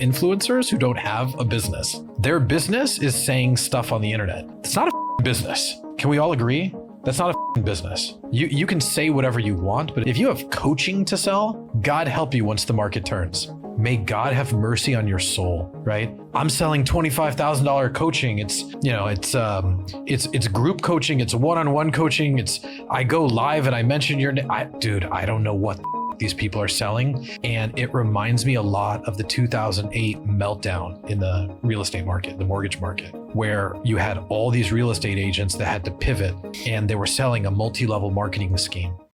influencers who don't have a business. Their business is saying stuff on the internet. It's not a business. Can we all agree? That's not a business. You can say whatever you want, but if you have coaching to sell, God help you once the market turns. May God have mercy on your soul, right? I'm selling $25,000 coaching. It's group coaching. It's one-on-one coaching. I go live and I mention your name. Dude, I don't know what these people are selling. And it reminds me a lot of the 2008 meltdown in the real estate market, the mortgage market, where you had all these real estate agents that had to pivot and they were selling a multi-level marketing scheme.